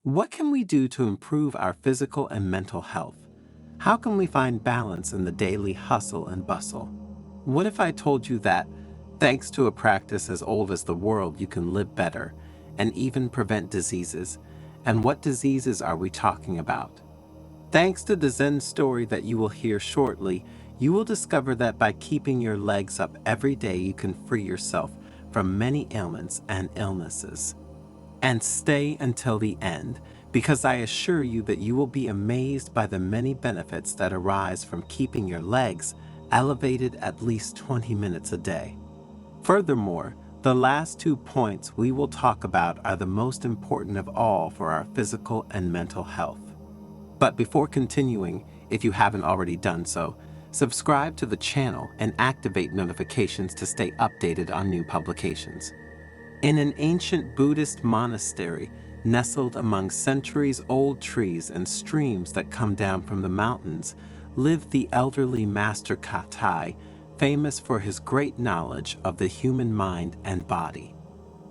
What can we do to improve our physical and mental health? How can we find balance in the daily hustle and bustle? What if I told you that, thanks to a practice as old as the world, you can live better and even prevent diseases? And what diseases are we talking about? Thanks to the Zen story that you will hear shortly, you will discover that by keeping your legs up every day, you can free yourself from many ailments and illnesses. And stay until the end, because I assure you that you will be amazed by the many benefits that arise from keeping your legs elevated at least 20 minutes a day. Furthermore, the last 2 points we will talk about are the most important of all for our physical and mental health. But before continuing, if you haven't already done so, subscribe to the channel and activate notifications to stay updated on new publications. In an ancient Buddhist monastery, nestled among centuries-old trees and streams that come down from the mountains, lived the elderly master Katai, famous for his great knowledge of the human mind and body.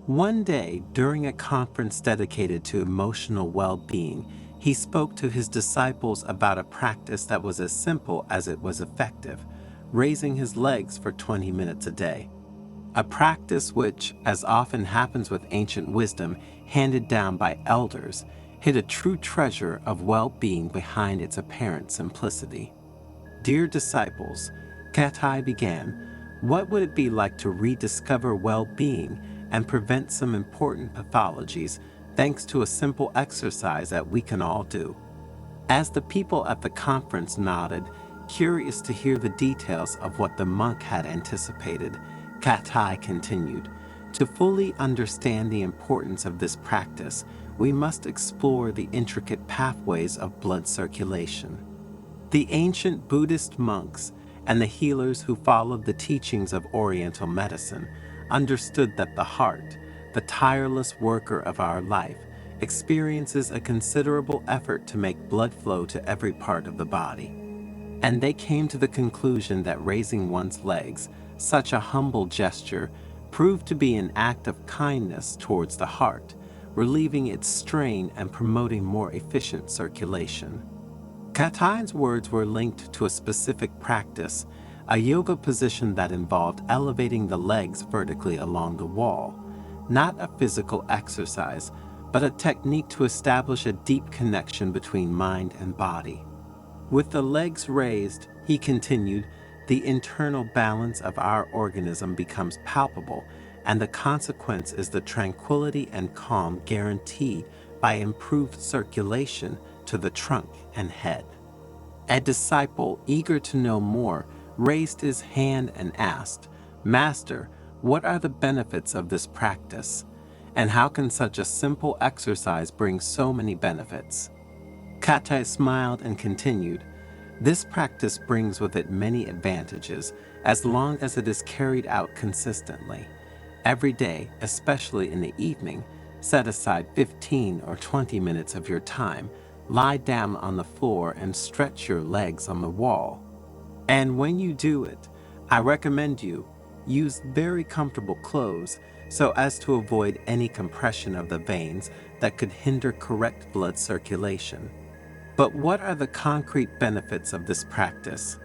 One day, during a conference dedicated to emotional well-being, he spoke to his disciples about a practice that was as simple as it was effective, raising his legs for 20 minutes a day. A practice which, as often happens with ancient wisdom handed down by elders, hid a true treasure of well-being behind its apparent simplicity. Dear disciples, Katai began, what would it be like to rediscover well-being and prevent some important pathologies thanks to a simple exercise that we can all do? As the people at the conference nodded, curious to hear the details of what the monk had anticipated, Katai continued, to fully understand the importance of this practice, we must explore the intricate pathways of blood circulation. The ancient Buddhist monks and the healers who followed the teachings of Oriental medicine understood that the heart, the tireless worker of our life, experiences a considerable effort to make blood flow to every part of the body. And they came to the conclusion that raising one's legs, such a humble gesture, proved to be an act of kindness towards the heart, relieving its strain and promoting more efficient circulation. Katai's words were linked to a specific practice, a yoga position that involved elevating the legs vertically along the wall, not a physical exercise, but a technique to establish a deep connection between mind and body. With the legs raised, he continued, the internal balance of our organism becomes palpable, and the consequence is the tranquility and calm guaranteed by improved circulation to the trunk and head. A disciple, eager to know more, raised his hand and asked, Master, what are the benefits of this practice? And how can such a simple exercise bring so many benefits? Katai smiled and continued, this practice brings with it many advantages as long as it is carried out consistently. Every day, especially in the evening, set aside 15 or 20 minutes of your time, lie down on the floor and stretch your legs on the wall. And when you do it, I recommend you use very comfortable clothes so as to avoid any compression of the veins that could hinder correct blood circulation. But what are the concrete benefits of this practice?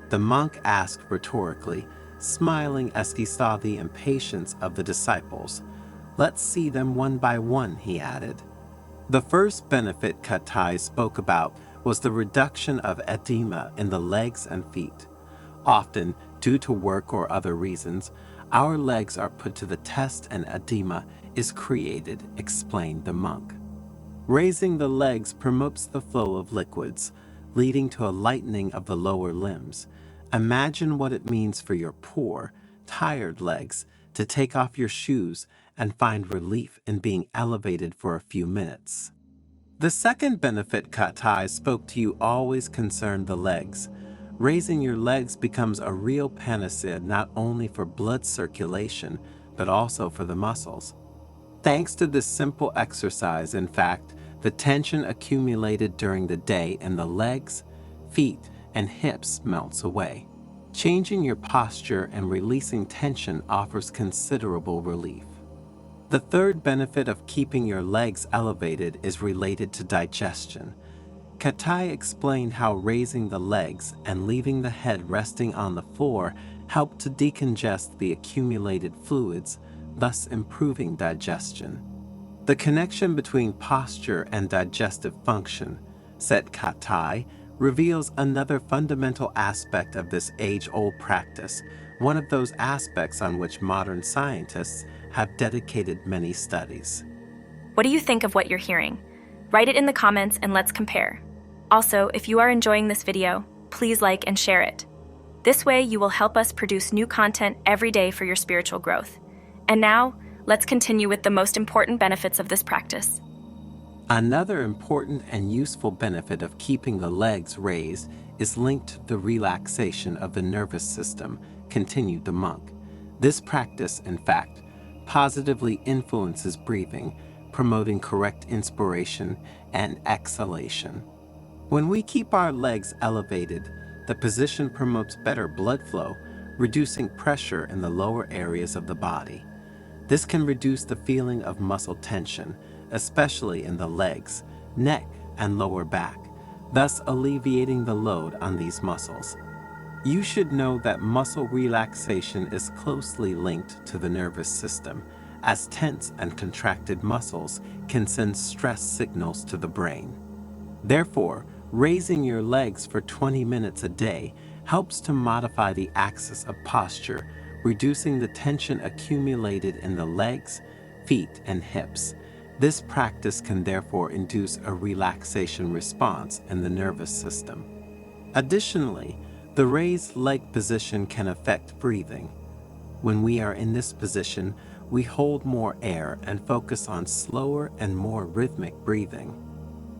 The monk asked rhetorically, smiling as he saw the impatience of the disciples. Let's see them one by one, he added. The first benefit Katai spoke about was the reduction of edema in the legs and feet. Often, due to work or other reasons, our legs are put to the test and edema is created, explained the monk. Raising the legs promotes the flow of liquids, leading to a lightening of the lower limbs. Imagine what it means for your poor, tired legs to take off your shoes and find relief in being elevated for a few minutes. The second benefit Katai spoke to you always concerned the legs. Raising your legs becomes a real panacea not only for blood circulation, but also for the muscles. Thanks to this simple exercise, in fact, the tension accumulated during the day in the legs, feet, and hips melts away. Changing your posture and releasing tension offers considerable relief. The third benefit of keeping your legs elevated is related to digestion. Katai explained how raising the legs and leaving the head resting on the floor help to decongest the accumulated fluids, thus improving digestion. The connection between posture and digestive function, said Katai, reveals another fundamental aspect of this age-old practice, one of those aspects on which modern scientists have dedicated many studies. What do you think of what you're hearing? Write it in the comments and let's compare. Also, if you are enjoying this video, please like and share it. This way you will help us produce new content every day for your spiritual growth. And now, let's continue with the most important benefits of this practice. Another important and useful benefit of keeping the legs raised is linked to the relaxation of the nervous system, continued the monk. This practice, in fact, positively influences breathing, promoting correct inspiration and exhalation. When we keep our legs elevated, the position promotes better blood flow, reducing pressure in the lower areas of the body. This can reduce the feeling of muscle tension, especially in the legs, neck, and lower back, thus alleviating the load on these muscles. You should know that muscle relaxation is closely linked to the nervous system, as tense and contracted muscles can send stress signals to the brain. Therefore, raising your legs for 20 minutes a day helps to modify the axis of posture, reducing the tension accumulated in the legs, feet, and hips. This practice can therefore induce a relaxation response in the nervous system. Additionally, the raised leg position can affect breathing. When we are in this position, we hold more air and focus on slower and more rhythmic breathing.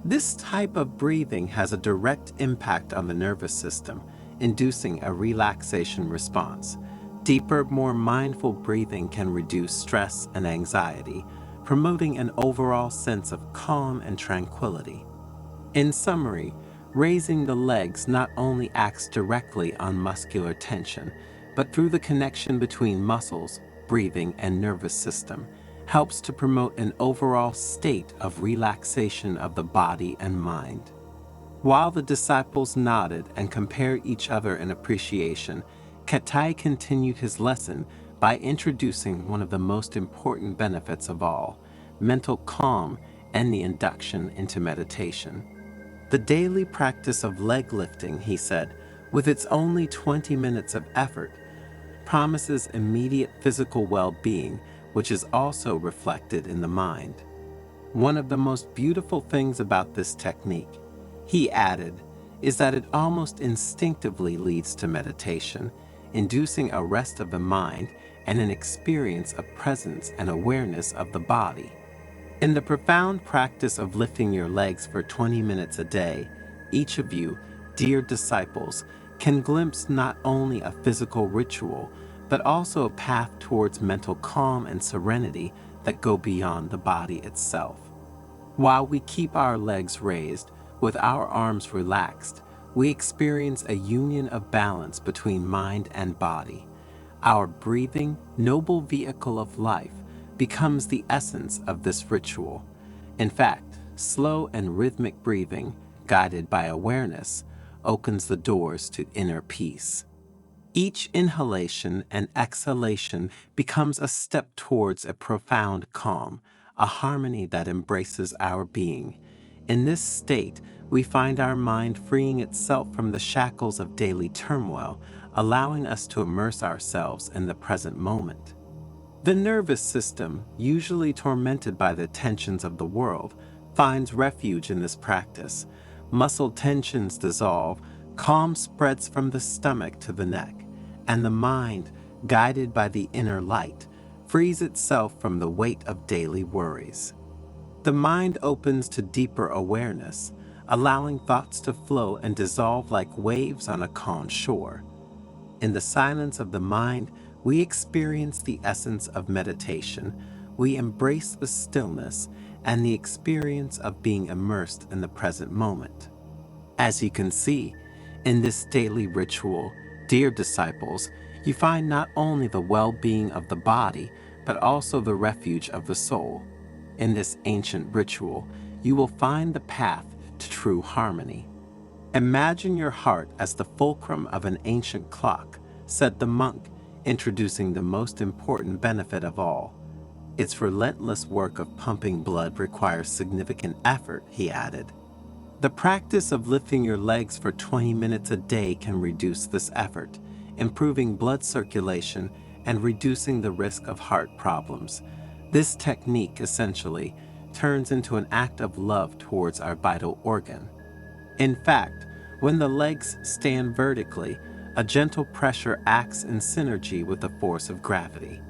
This type of breathing has a direct impact on the nervous system, inducing a relaxation response. Deeper, more mindful breathing can reduce stress and anxiety, promoting an overall sense of calm and tranquility. In summary, raising the legs not only acts directly on muscular tension, but through the connection between muscles, breathing, and nervous system, helps to promote an overall state of relaxation of the body and mind. While the disciples nodded and compared each other in appreciation, Katai continued his lesson by introducing one of the most important benefits of all, mental calm and the induction into meditation. The daily practice of leg lifting, he said, with its only 20 minutes of effort, promises immediate physical well-being, which is also reflected in the mind. One of the most beautiful things about this technique, he added, is that it almost instinctively leads to meditation, inducing a rest of the mind and an experience of presence and awareness of the body. In the profound practice of lifting your legs for 20 minutes a day, each of you, dear disciples, can glimpse not only a physical ritual, but also a path towards mental calm and serenity that go beyond the body itself. While we keep our legs raised, with our arms relaxed, we experience a union of balance between mind and body. Our breathing, noble vehicle of life becomes the essence of this ritual. In fact, slow and rhythmic breathing, guided by awareness, opens the doors to inner peace. Each inhalation and exhalation becomes a step towards a profound calm, a harmony that embraces our being. In this state, we find our mind freeing itself from the shackles of daily turmoil, allowing us to immerse ourselves in the present moment. The nervous system, usually tormented by the tensions of the world, finds refuge in this practice. Muscle tensions dissolve, calm spreads from the stomach to the neck, and the mind, guided by the inner light, frees itself from the weight of daily worries. The mind opens to deeper awareness, allowing thoughts to flow and dissolve like waves on a calm shore. In the silence of the mind, we experience the essence of meditation. We embrace the stillness and the experience of being immersed in the present moment. As you can see, in this daily ritual, dear disciples, you find not only the well-being of the body, but also the refuge of the soul. In this ancient ritual, you will find the path to true harmony. Imagine your heart as the fulcrum of an ancient clock, said the monk, introducing the most important benefit of all. Its relentless work of pumping blood requires significant effort, he added. The practice of lifting your legs for 20 minutes a day can reduce this effort, improving blood circulation and reducing the risk of heart problems. This technique essentially turns into an act of love towards our vital organ. In fact, when the legs stand vertically, a gentle pressure acts in synergy with the force of gravity.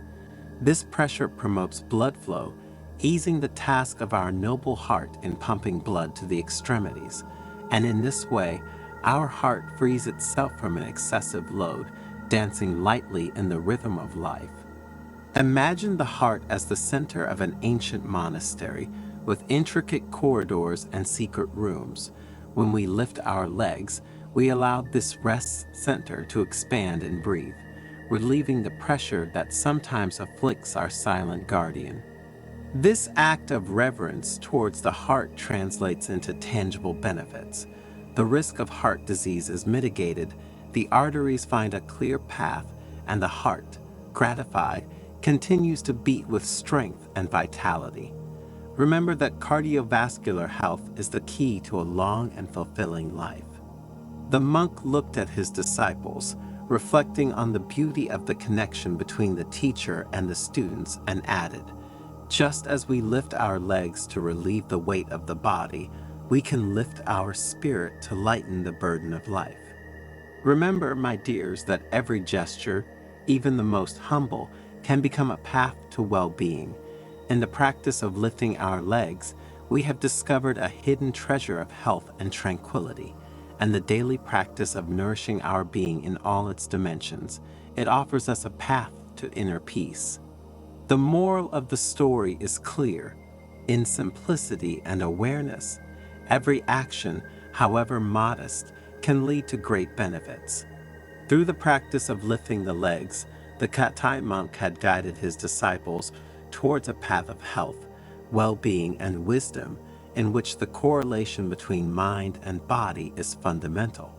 This pressure promotes blood flow, easing the task of our noble heart in pumping blood to the extremities, and in this way, our heart frees itself from an excessive load, dancing lightly in the rhythm of life. Imagine the heart as the center of an ancient monastery with intricate corridors and secret rooms. When we lift our legs, we allow this rest center to expand and breathe, relieving the pressure that sometimes afflicts our silent guardian. This act of reverence towards the heart translates into tangible benefits. The risk of heart disease is mitigated, the arteries find a clear path, and the heart, gratified, continues to beat with strength and vitality. Remember that cardiovascular health is the key to a long and fulfilling life. The monk looked at his disciples, reflecting on the beauty of the connection between the teacher and the students, and added, "Just as we lift our legs to relieve the weight of the body, we can lift our spirit to lighten the burden of life." Remember, my dears, that every gesture, even the most humble, can become a path to well-being. In the practice of lifting our legs, we have discovered a hidden treasure of health and tranquility, and the daily practice of nourishing our being in all its dimensions. It offers us a path to inner peace. The moral of the story is clear. In simplicity and awareness, every action, however modest, can lead to great benefits. Through the practice of lifting the legs, the Katai monk had guided his disciples towards a path of health, well-being, and wisdom in which the correlation between mind and body is fundamental.